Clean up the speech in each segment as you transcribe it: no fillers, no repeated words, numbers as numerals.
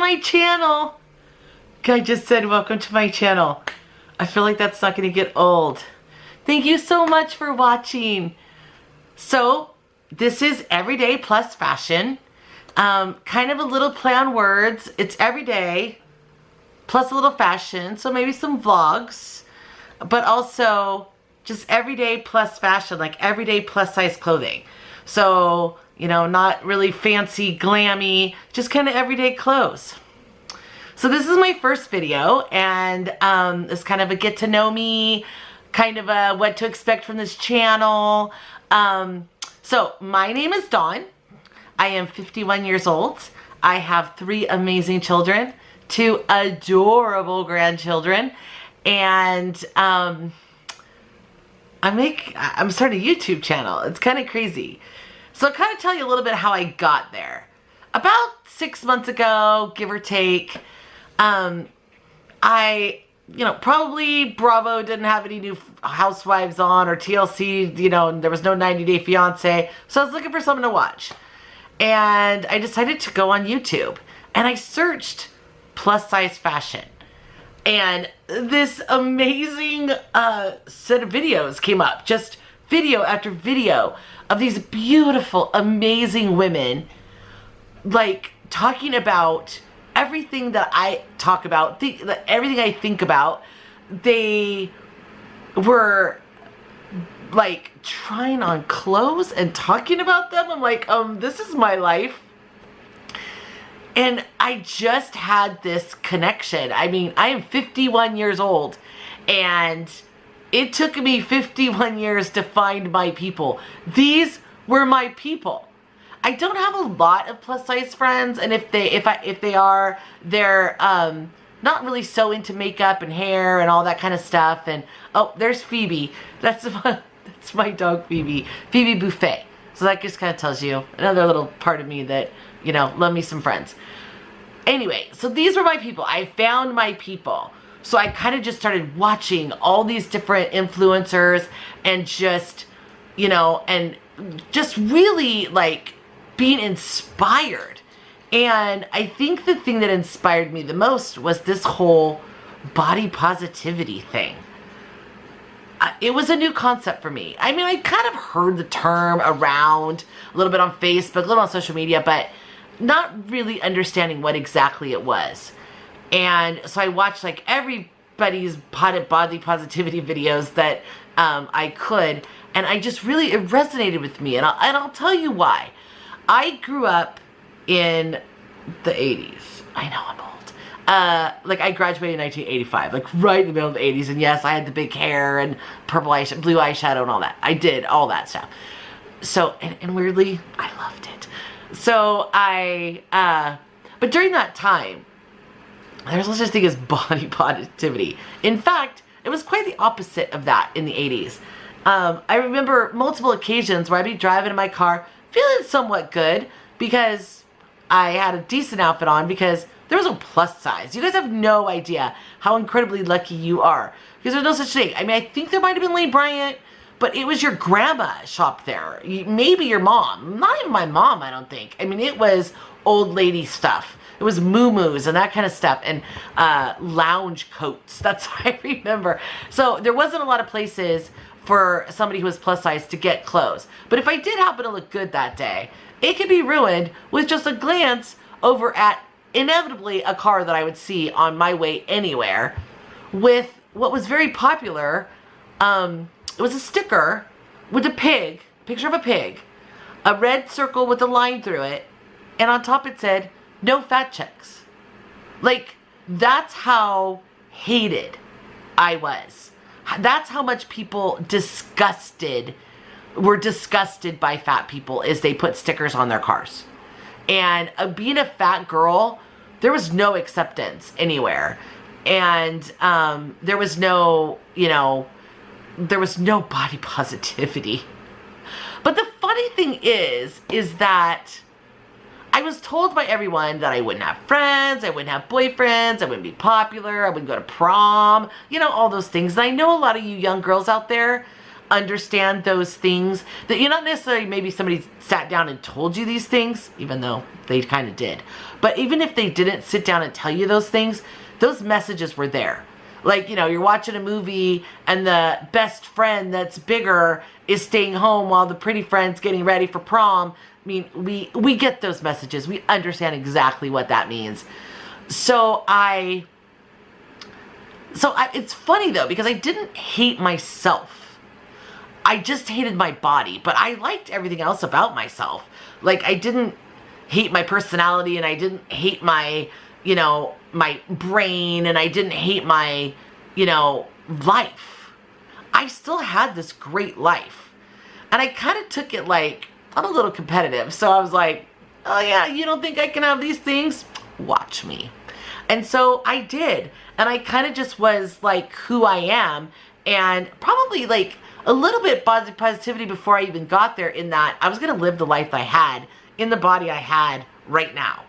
my channel. I just said welcome to my channel. I feel like that's not going to get old. Thank you so much for watching. So this is everyday plus fashion. Kind of a little play on words. It's everyday plus a little fashion. So maybe some vlogs, but also just everyday plus fashion, like everyday plus size clothing. So, you know, not really fancy, glammy, just kind of everyday clothes. So this is my first video, and it's kind of a get to know me, kind of a what to expect from this channel. So my name is Dawn. I am 51 years old. I have 3 amazing children, 2 adorable grandchildren, and I'm starting a YouTube channel. It's kind of crazy. So I'll kind of tell you a little bit how I got there. About 6 months ago, give or take, probably Bravo didn't have any new Housewives on, or TLC, there was no 90 Day Fiance. So I was looking for something to watch. And I decided to go on YouTube. And I searched plus size fashion. And this amazing set of videos came up. Just video after video of these beautiful, amazing women, like, talking about everything that I talk about, everything I think about. They were like trying on clothes and talking about them. I'm like, this is my life. And I just had this connection. I mean, I am 51 years old, and it took me 51 years to find my people. These were my people. I don't have a lot of plus size friends, and if they are, they're not really so into makeup and hair and all that kind of stuff. And oh, there's Phoebe. That's my dog Phoebe. Phoebe Buffet. So that just kind of tells you another little part of me that, love me some friends. Anyway, so these were my people. I found my people. So I kind of just started watching all these different influencers and just, and just really like being inspired. And I think the thing that inspired me the most was this whole body positivity thing. It was a new concept for me. I mean, I kind of heard the term around a little bit on Facebook, a little on social media, but not really understanding what exactly it was. And so I watched like everybody's body positivity videos that I could, and I just really, it resonated with me. And I'll tell you why. I grew up in the 80s. I know I'm old. Like, I graduated in 1985, like right in the middle of the 80s. And yes, I had the big hair and purple eyeshadow, blue eyeshadow and all that. I did all that stuff. So, and weirdly, I loved it. So but during that time, there's no such thing as body positivity. In fact, it was quite the opposite of that in the 80s. I remember multiple occasions where I'd be driving in my car feeling somewhat good because I had a decent outfit on, because there was no plus size. You guys have no idea how incredibly lucky you are, because there's no such thing. I mean, I think there might have been Lane Bryant, but it was your grandma shopped there. Maybe your mom. Not even my mom, I don't think. I mean, it was old lady stuff. It was moo-moos and that kind of stuff, and lounge coats. That's what I remember. So there wasn't a lot of places for somebody who was plus size to get clothes. But if I did happen to look good that day, it could be ruined with just a glance over at, inevitably, a car that I would see on my way anywhere with what was very popular. It was a sticker with a pig, picture of a pig, a red circle with a line through it, and on top it said, "No fat chicks." Like, that's how hated I was. That's how much people were disgusted by fat people, is they put stickers on their cars. And being a fat girl, there was no acceptance anywhere. And there was no, there was no body positivity. But the funny thing is that I was told by everyone that I wouldn't have friends, I wouldn't have boyfriends, I wouldn't be popular, I wouldn't go to prom, all those things. And I know a lot of you young girls out there, understand those things that you're not necessarily, maybe somebody sat down and told you these things, even though they kind of did. But even if they didn't sit down and tell you those things, those messages were there. Like, you know, you're watching a movie and the best friend that's bigger is staying home while the pretty friend's getting ready for prom. I mean, we get those messages. We understand exactly what that means. So it's funny though, because I didn't hate myself. I just hated my body, but I liked everything else about myself. Like, I didn't hate my personality, and I didn't hate my, you know, my brain, and I didn't hate my, you know, life. I still had this great life. And I kind of took it like, I'm a little competitive. So I was like, oh yeah, you don't think I can have these things? Watch me. And so I did. And I kind of just was like who I am, and probably like a little bit positivity before I even got there, in that I was going to live the life I had in the body I had right now.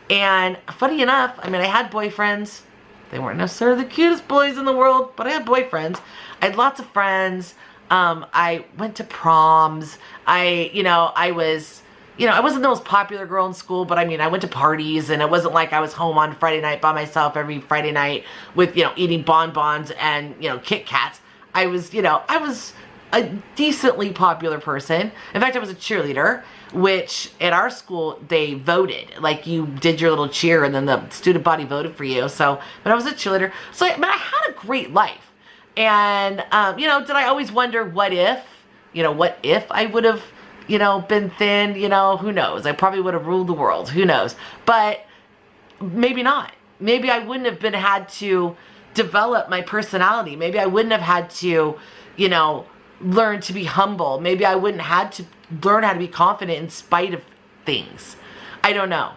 And funny enough, I mean, I had boyfriends. They weren't necessarily the cutest boys in the world, but I had boyfriends. I had lots of friends. I went to proms. I wasn't the most popular girl in school, but I mean, I went to parties, and it wasn't like I was home on Friday night by myself every Friday night with, you know, eating bonbons and, you know, Kit Kats. I was a decently popular person. In fact, I was a cheerleader, which at our school, they voted. Like, you did your little cheer, and then the student body voted for you. So, but I was a cheerleader. So, but I had a great life. And, you know, did I always wonder what if I would have, you know, been thin, you know, who knows? I probably would have ruled the world. Who knows? But maybe not. Maybe I wouldn't have had to develop my personality. Maybe I wouldn't have had to, you know, learn to be humble. Maybe I wouldn't have to learn how to be confident in spite of things. I don't know.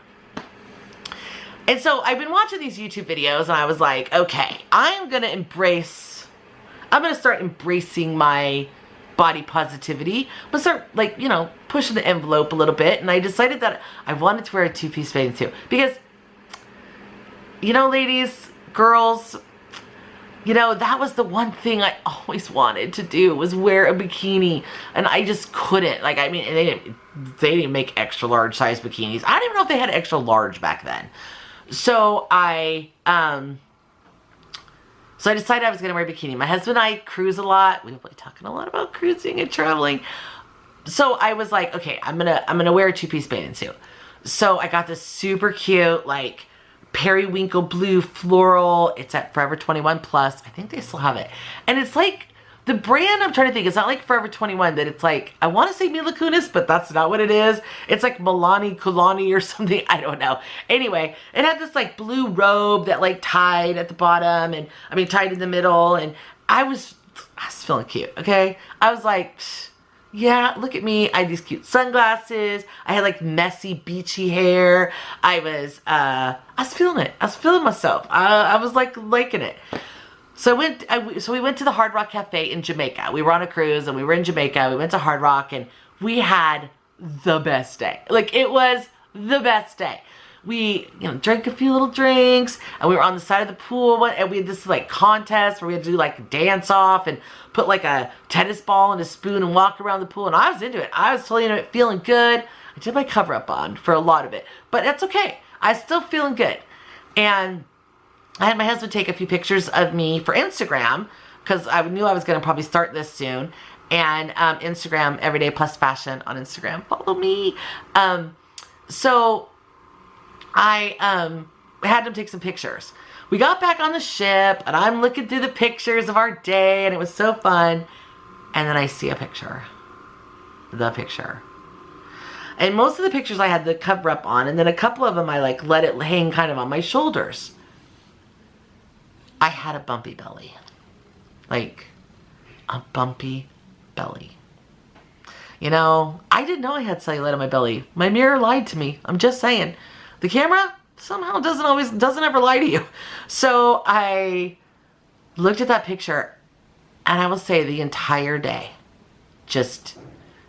And so I've been watching these YouTube videos, and I was like, okay, I'm going to start embracing my body positivity. I'm going to start, like, you know, pushing the envelope a little bit. And I decided that I wanted to wear a two-piece bathing suit. Because, you know, ladies, girls, you know, that was the one thing I always wanted to do, was wear a bikini. And I just couldn't. Like, I mean, they didn't make extra large size bikinis. I don't even know if they had extra large back then. So I decided I was going to wear a bikini. My husband and I cruise a lot. We've been talking a lot about cruising and traveling. So I was like, okay, I'm gonna wear a two-piece bathing suit. So I got this super cute, like, periwinkle blue floral. It's at Forever 21 Plus. I think they still have it. And it's like, the brand, I'm trying to think, it's not like Forever 21, that it's like, I want to say Mila Kunis, but that's not what it is. It's like Milani Kulani or something. I don't know. Anyway, it had this like blue robe that like tied at the bottom, and I mean tied in the middle, and I was feeling cute, okay? I was like, yeah, look at me. I had these cute sunglasses. I had like messy, beachy hair. I was feeling it. I was feeling myself. I was like liking it. So we went to the Hard Rock Cafe in Jamaica. We were on a cruise, and we were in Jamaica. We went to Hard Rock, and we had the best day. Like, it was the best day. We, you know, drank a few little drinks, and we were on the side of the pool, and we had this like contest where we had to do like a dance off and put like a tennis ball in a spoon and walk around the pool, and I was into it. I was totally into it, feeling good. I did my cover up on for a lot of it, but that's okay. I was still feeling good. And I had my husband take a few pictures of me for Instagram, because I knew I was going to probably start this soon. And Instagram, Everyday Plus Fashion on Instagram. Follow me. So I had him take some pictures. We got back on the ship, and I'm looking through the pictures of our day, and it was so fun. And then I see a picture. The picture. And most of the pictures I had the cover up on, and then a couple of them I like let it hang kind of on my shoulders. I had a bumpy belly. Like, a bumpy belly. You know, I didn't know I had cellulite on my belly. My mirror lied to me. I'm just saying. The camera somehow doesn't ever lie to you. So I looked at that picture, and I will say the entire day just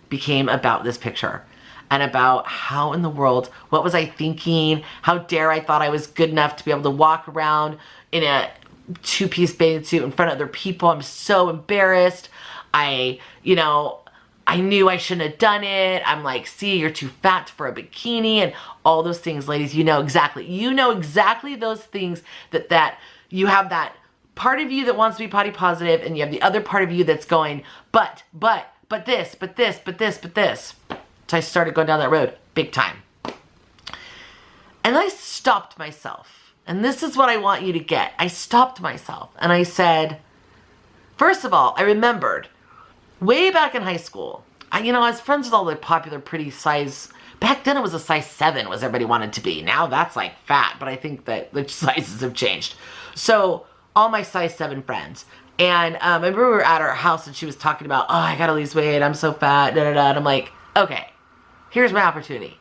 became about this picture. And about how in the world, what was I thinking? How dare I thought I was good enough to be able to walk around in a two-piece bathing suit in front of other people. I'm so embarrassed. I knew I shouldn't have done it. I'm like, see, you're too fat for a bikini and all those things, ladies. You know exactly those things that you have that part of you that wants to be body positive, and you have the other part of you that's going, but this. So I started going down that road big time. And I stopped myself. And this is what I want you to get. I stopped myself and I said, first of all, I remembered way back in high school, I was friends with all the popular pretty size. Back then it was a size 7 was everybody wanted to be. Now that's like fat, but I think that the sizes have changed. So all my size 7 friends. And I remember we were at her house and she was talking about, oh, I gotta lose weight, I'm so fat, And I'm like, okay, here's my opportunity.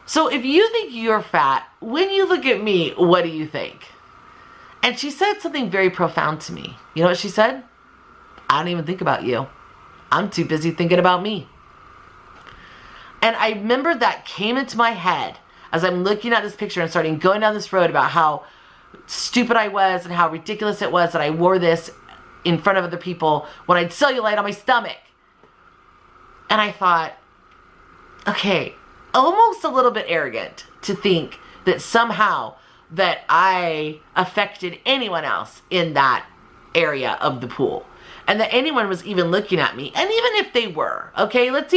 So if you think you're fat, when you look at me, what do you think? And she said something very profound to me. You know what she said? I don't even think about you. I'm too busy thinking about me. And I remember that came into my head as I'm looking at this picture and starting going down this road about how stupid I was and how ridiculous it was that I wore this in front of other people when I had cellulite on my stomach. And I thought, okay, almost a little bit arrogant to think that somehow that I affected anyone else in that area of the pool. And that anyone was even looking at me. And even if they were, okay, let's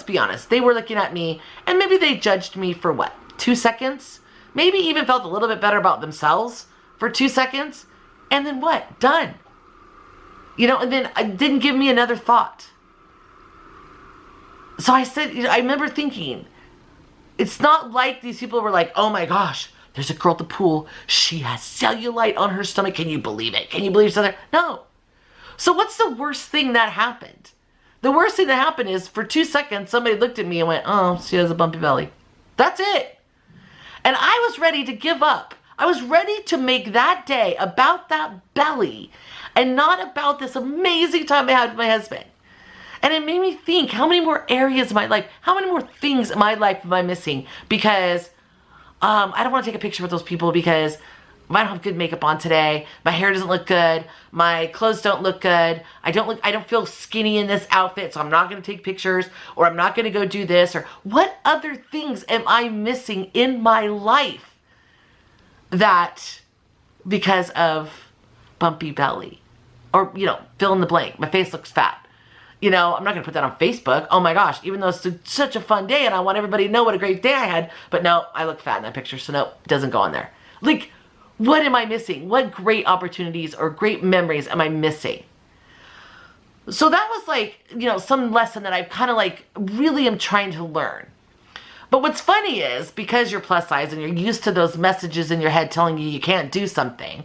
be honest. They were looking at me and maybe they judged me for what? 2 seconds? Maybe even felt a little bit better about themselves for 2 seconds. And then what? Done. And then it didn't give me another thought. So I said, I remember thinking, it's not like these people were like, oh my gosh, there's a girl at the pool. She has cellulite on her stomach. Can you believe it? Can you believe something? No. So what's the worst thing that happened? The worst thing that happened is for 2 seconds, somebody looked at me and went, oh, she has a bumpy belly. That's it. And I was ready to give up. I was ready to make that day about that belly and not about this amazing time I had with my husband. And it made me think, how many more areas of my life, how many more things in my life am I missing? Because I don't want to take a picture with those people because I don't have good makeup on today. My hair doesn't look good. My clothes don't look good. I don't feel skinny in this outfit, so I'm not going to take pictures, or I'm not going to go do this, or what other things am I missing in my life that because of bumpy belly, or, fill in the blank. My face looks fat. I'm not going to put that on Facebook. Oh my gosh, even though it's such a fun day and I want everybody to know what a great day I had, but no, I look fat in that picture, so no, it doesn't go on there. Like, what am I missing? What great opportunities or great memories am I missing? So that was like, some lesson that I kind of like really am trying to learn. But what's funny is because you're plus size and you're used to those messages in your head telling you can't do something,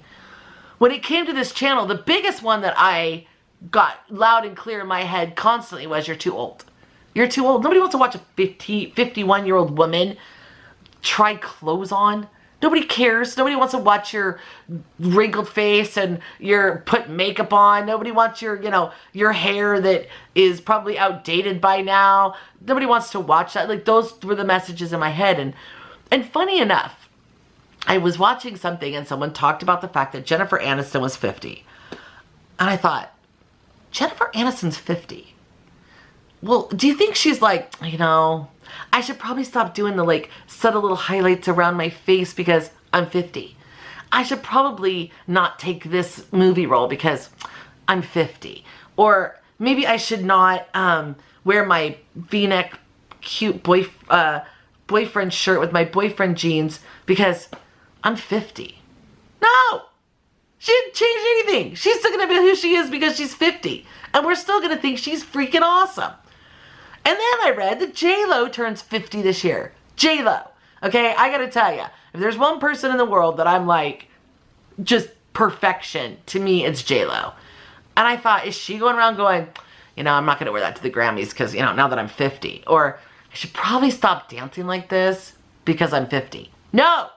when it came to this channel, the biggest one that I got loud and clear in my head constantly was, you're too old. You're too old. Nobody wants to watch a 51-year-old woman try clothes on. Nobody cares. Nobody wants to watch your wrinkled face and your put makeup on. Nobody wants your, your hair that is probably outdated by now. Nobody wants to watch that. Like, those were the messages in my head. And funny enough, I was watching something and someone talked about the fact that Jennifer Aniston was 50. And I thought, Jennifer Aniston's 50. Well, do you think she's like, I should probably stop doing the subtle little highlights around my face because I'm 50. I should probably not take this movie role because I'm 50. Or maybe I should not wear my V-neck cute boyfriend shirt with my boyfriend jeans because I'm 50. No! She didn't change anything. She's still going to be who she is because she's 50. And we're still going to think she's freaking awesome. And then I read that J-Lo turns 50 this year. J-Lo. Okay, I gotta tell you, if there's one person in the world that I'm like, just perfection, to me it's J-Lo. And I thought, is she going around going, I'm not gonna wear that to the Grammys because, now that I'm 50. Or, I should probably stop dancing like this because I'm 50. No!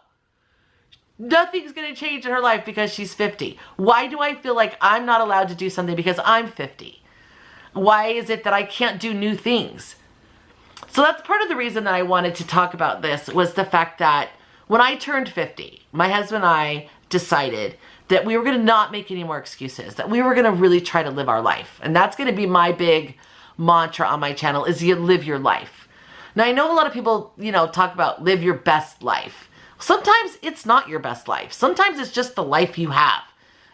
Nothing's gonna change in her life because she's 50. Why do I feel like I'm not allowed to do something because I'm 50? Why is it that I can't do new things? So that's part of the reason that I wanted to talk about this, was the fact that when I turned 50, my husband and I decided that we were going to not make any more excuses, that we were going to really try to live our life. And that's going to be my big mantra on my channel, is you live your life. Now, I know a lot of people, you know, talk about live your best life. Sometimes it's not your best life. Sometimes it's just the life you have.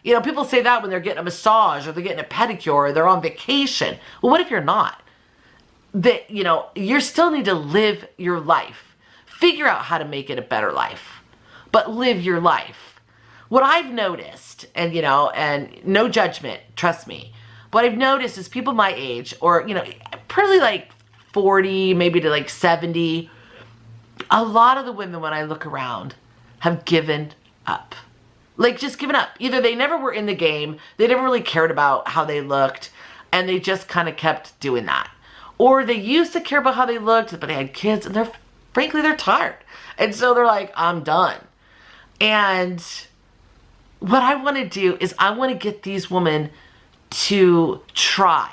You know, people say that when they're getting a massage or they're getting a pedicure or they're on vacation. Well, what if you're not? That, you know, you still need to live your life. Figure out how to make it a better life, but live your life. What I've noticed, and, you know, and no judgment, trust me, what I've noticed is people my age, or, you know, probably like 40, maybe to like 70, a lot of the women when I look around have given up. Like, just given up. Either they never were in the game, they never really cared about how they looked, and they just kind of kept doing that. Or they used to care about how they looked, but they had kids, and frankly, they're tired. And so they're like, I'm done. And what I want to do is I want to get these women to try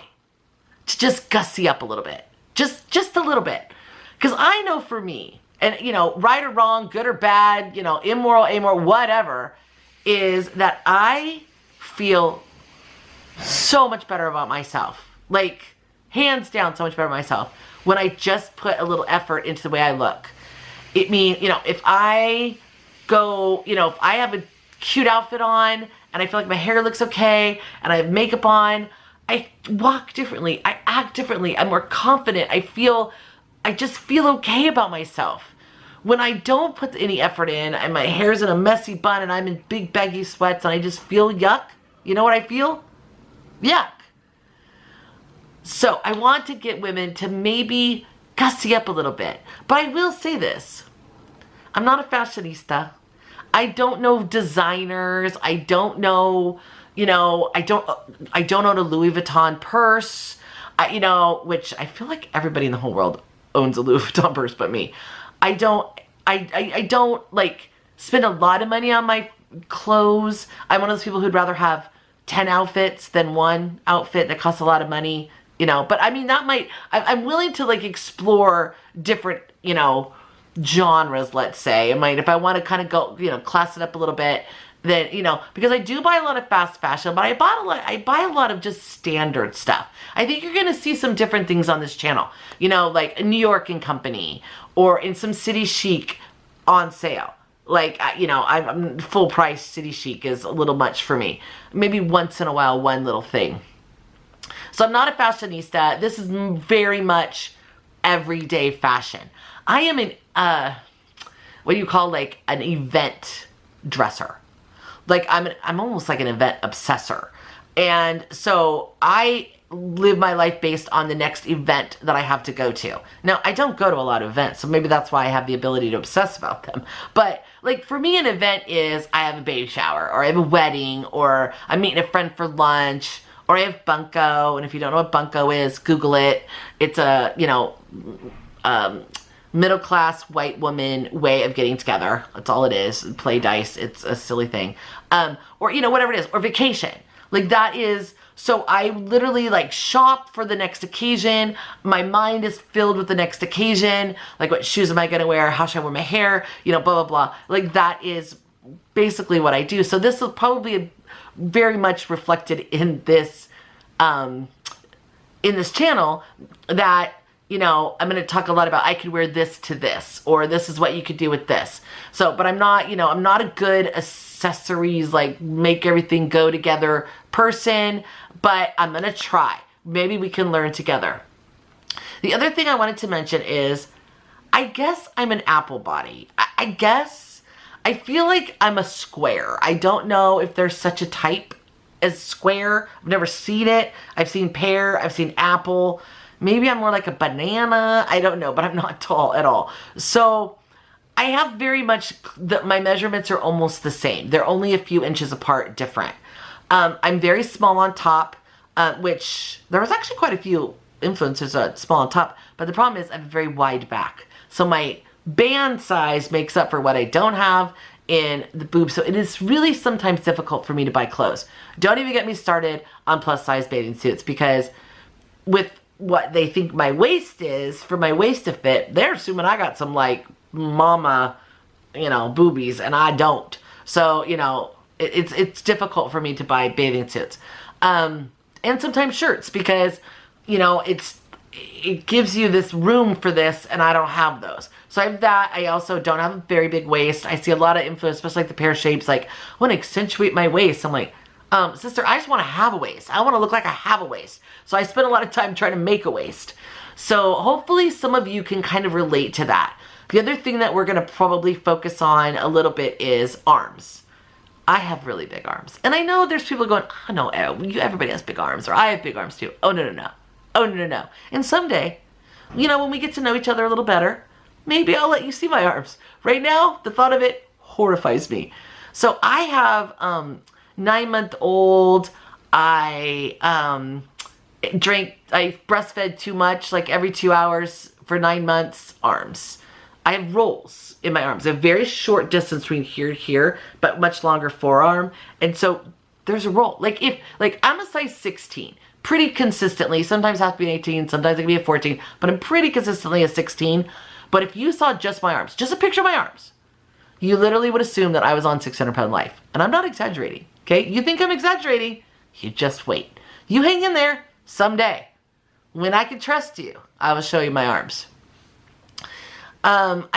to just gussy up a little bit. Just a little bit. Because I know for me, and, you know, right or wrong, good or bad, you know, immoral, amoral, whatever, is that I feel so much better about myself. Like, hands down, so much better about myself when I just put a little effort into the way I look. It means, you know, if I go, you know, if I have a cute outfit on and I feel like my hair looks okay and I have makeup on, I walk differently. I act differently. I'm more confident. I just feel okay about myself. When I don't put any effort in and my hair's in a messy bun and I'm in big baggy sweats and I just feel yuck, you know what I feel? Yuck. So I want to get women to maybe gussy up a little bit. But I will say this. I'm not a fashionista. I don't know designers. I don't know, you know, I don't own a Louis Vuitton purse. You know, which I feel like everybody in the whole world owns a Louis Vuitton purse but me. I don't like spend a lot of money on my clothes. I'm one of those people who'd rather have 10 outfits than one outfit that costs a lot of money. You know, but I mean, that might, I'm willing to like explore different, you know, genres, let's say. I mean, if I want to kind of go, you know, class it up a little bit, then, you know, because I do buy a lot of fast fashion, but I buy a lot of just standard stuff. I think you're going to see some different things on this channel, you know, like a New York and Company or in some City Chic on sale. Like, you know, I'm full price City Chic is a little much for me. Maybe once in a while, one little thing. So I'm not a fashionista. This is very much everyday fashion. I am an, what do you call, like, an event dresser. Like, I'm almost like an event obsessor. And so I live my life based on the next event that I have to go to. Now, I don't go to a lot of events, so maybe that's why I have the ability to obsess about them. But, like, for me, an event is I have a baby shower, or I have a wedding, or I'm meeting a friend for lunch, or I have bunko, and if you don't know what bunko is, Google it. It's a, you know, middle-class white woman way of getting together. That's all it is. Play dice. It's a silly thing. Or, you know, whatever it is. Or vacation. Like, that is, so I literally, like, shop for the next occasion. My mind is filled with the next occasion. Like, what shoes am I going to wear? How should I wear my hair? You know, blah, blah, blah. Like, that is basically what I do. So this is probably very much reflected in this channel, that, you know, I'm going to talk a lot about I could wear this to this, or this is what you could do with this. So, but I'm not, you know, I'm not a good accessories, like make everything go together person, but I'm going to try. Maybe we can learn together. The other thing I wanted to mention is, I guess I'm an apple body. I guess I feel like I'm a square. I don't know if there's such a type as square. I've never seen it. I've seen pear. I've seen apple. Maybe I'm more like a banana. I don't know, but I'm not tall at all. So I have very much, my measurements are almost the same. They're only a few inches apart, different. I'm very small on top, which there was actually quite a few influencers small on top, but the problem is I have a very wide back. So my band size makes up for what I don't have in the boobs. So it is really sometimes difficult for me to buy clothes. Don't even get me started on plus size bathing suits, because with what they think my waist is, for my waist to fit, they're assuming I got some like mama, you know, boobies, and I don't. So, you know, It's difficult for me to buy bathing suits. And sometimes shirts because, you know, it gives you this room for this, and I don't have those. So I have that. I also don't have a very big waist. I see a lot of influence, especially like the pear shapes, like, I want to accentuate my waist. I'm like, sister, I just want to have a waist. I want to look like I have a waist. So I spend a lot of time trying to make a waist. So hopefully some of you can kind of relate to that. The other thing that we're going to probably focus on a little bit is arms. I have really big arms. And I know there's people going, oh no, everybody has big arms, or I have big arms too. Oh no, no, no. Oh no, no, no. And someday, you know, when we get to know each other a little better, maybe I'll let you see my arms. Right now, the thought of it horrifies me. So I have 9-month-old. I breastfed too much, like every 2 hours for 9 months, arms. I have rolls in my arms. A very short distance between here and here, but much longer forearm. And so there's a roll. Like I'm a size 16 pretty consistently. Sometimes I have to be an 18, sometimes it can be a 14, but I'm pretty consistently a 16. But if you saw just my arms, just a picture of my arms, you literally would assume that I was on 600-pound life. And I'm not exaggerating, okay? You think I'm exaggerating, you just wait. You hang in there. Someday, when I can trust you, I will show you my arms. I'm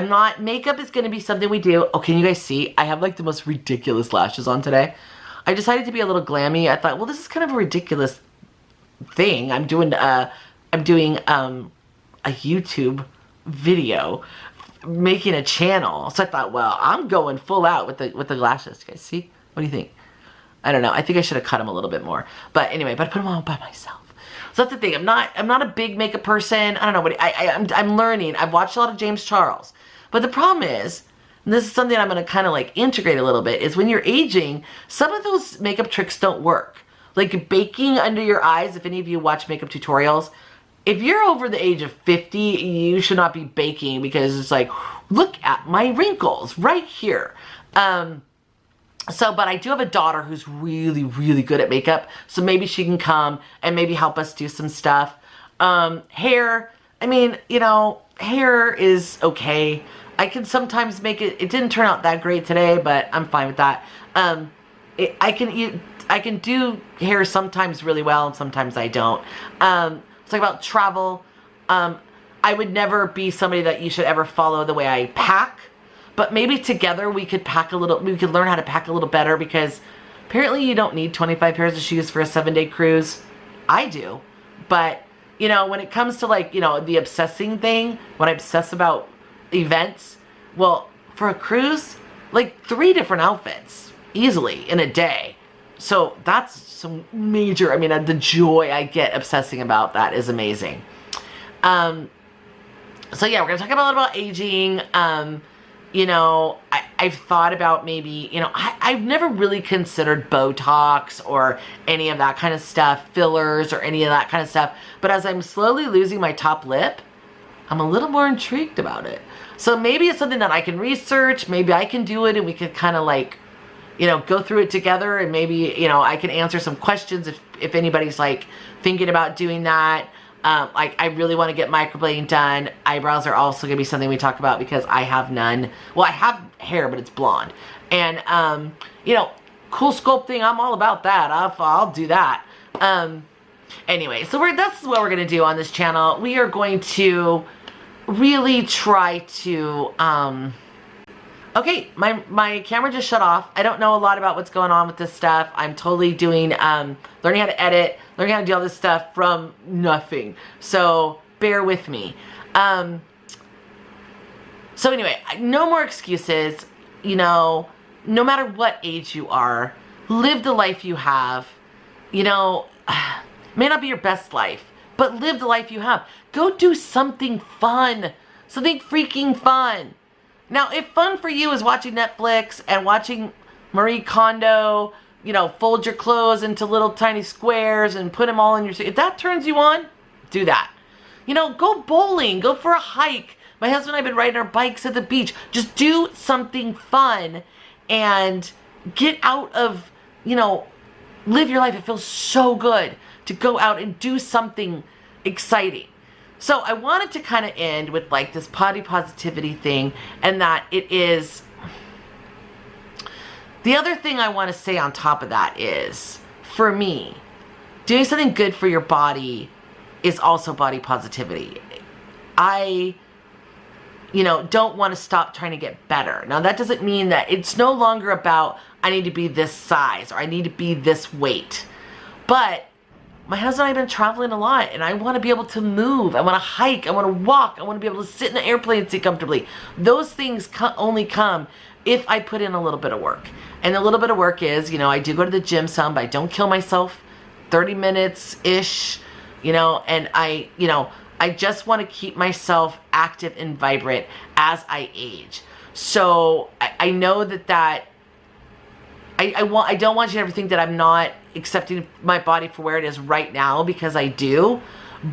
not, makeup is going to be something we do. Oh, can you guys see? I have like the most ridiculous lashes on today. I decided to be a little glammy. I thought, well, this is kind of a ridiculous thing. I'm doing a YouTube video, making a channel. So I thought, well, I'm going full out with the lashes. You guys see? What do you think? I don't know. I think I should have cut them a little bit more. But anyway, but I put them on by myself. So that's the thing. I'm not a big makeup person. I don't know what I'm learning. I've watched a lot of James Charles. But the problem is, and this is something I'm going to kind of like integrate a little bit, is when you're aging, some of those makeup tricks don't work. Like baking under your eyes, if any of you watch makeup tutorials, if you're over the age of 50, you should not be baking because it's like, look at my wrinkles right here. But I do have a daughter who's really, really good at makeup. So maybe she can come and maybe help us do some stuff. Hair, I mean, you know, hair is okay. I can sometimes make it, it didn't turn out that great today, but I'm fine with that. I can do hair sometimes really well and sometimes I don't. It's like about travel. I would never be somebody that you should ever follow the way I pack. But maybe together we could learn how to pack a little better because apparently you don't need 25 pairs of shoes for a 7-day cruise. I do. But, you know, when it comes to like, you know, the obsessing thing, when I obsess about events, well, for a cruise, like 3 different outfits easily in a day. So that's some major, I mean, the joy I get obsessing about that is amazing. So yeah, we're going to talk a little about aging. You know, I've thought about maybe, you know, I've never really considered Botox or any of that kind of stuff, fillers or any of that kind of stuff. But as I'm slowly losing my top lip, I'm a little more intrigued about it. So maybe it's something that I can research. Maybe I can do it and we could kind of like, you know, go through it together. And maybe, you know, I can answer some questions if anybody's like thinking about doing that. Like I really want to get microblading done. Eyebrows are also going to be something we talk about because I have none. Well, I have hair, but it's blonde. And, you know, cool sculpting, I'm all about that. I'll do that. Anyway, so that's what we're going to do on this channel. We are going to really try to, okay, my camera just shut off. I don't know a lot about what's going on with this stuff. I'm totally doing, learning how to edit, learning how to do all this stuff from nothing. So bear with me. So anyway, no more excuses. You know, no matter what age you are, live the life you have. You know, may not be your best life, but live the life you have. Go do something fun, something freaking fun. Now, if fun for you is watching Netflix and watching Marie Kondo, you know, fold your clothes into little tiny squares and put them all in your... If that turns you on, do that. You know, go bowling, go for a hike. My husband and I have been riding our bikes at the beach. Just do something fun and get out of, you know, live your life. It feels so good to go out and do something exciting. So I wanted to kind of end with like this body positivity thing, and that it is, the other thing I want to say on top of that is, for me, doing something good for your body is also body positivity. I, don't want to stop trying to get better. Now that doesn't mean that it's no longer about I need to be this size or I need to be this weight. But my husband and I have been traveling a lot, and I want to be able to move. I want to hike. I want to walk. I want to be able to sit in an airplane seat comfortably. Those things only come if I put in a little bit of work. And a little bit of work is, I do go to the gym some, but I don't kill myself. 30 minutes-ish, and I just want to keep myself active and vibrant as I age. So I know that I don't want you to ever think that I'm not accepting my body for where it is right now, because I do.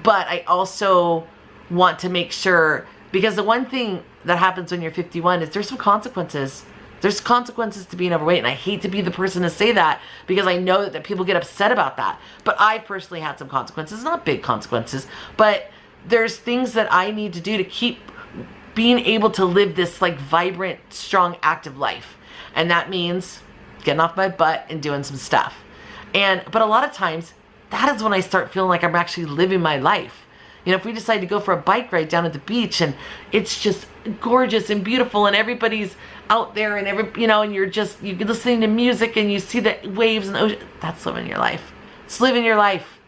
But I also want to make sure, because the one thing that happens when you're 51 is there's some consequences. There's consequences to being overweight, and I hate to be the person to say that, because I know that people get upset about that. But I personally had some consequences, not big consequences, but there's things that I need to do to keep being able to live this like vibrant, strong, active life. And that means getting off my butt and doing some stuff. But a lot of times, that is when I start feeling like I'm actually living my life. If we decide to go for a bike ride down at the beach, and it's just gorgeous and beautiful, and everybody's out there, and and you're listening to music, and you see the waves and the ocean, that's living your life. It's living your life.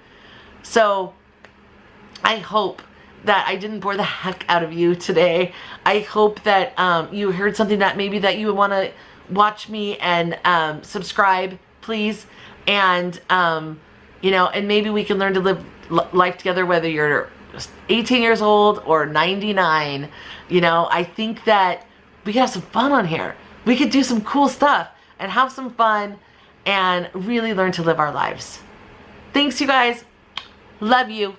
So I hope that I didn't bore the heck out of you today. I hope that you heard something that maybe that you would want to watch me and subscribe, please. And and maybe we can learn to live life together, whether you're 18 years old or 99. I think that we could have some fun on here. We could do some cool stuff and have some fun and really learn to live our lives. Thanks, you guys. Love you.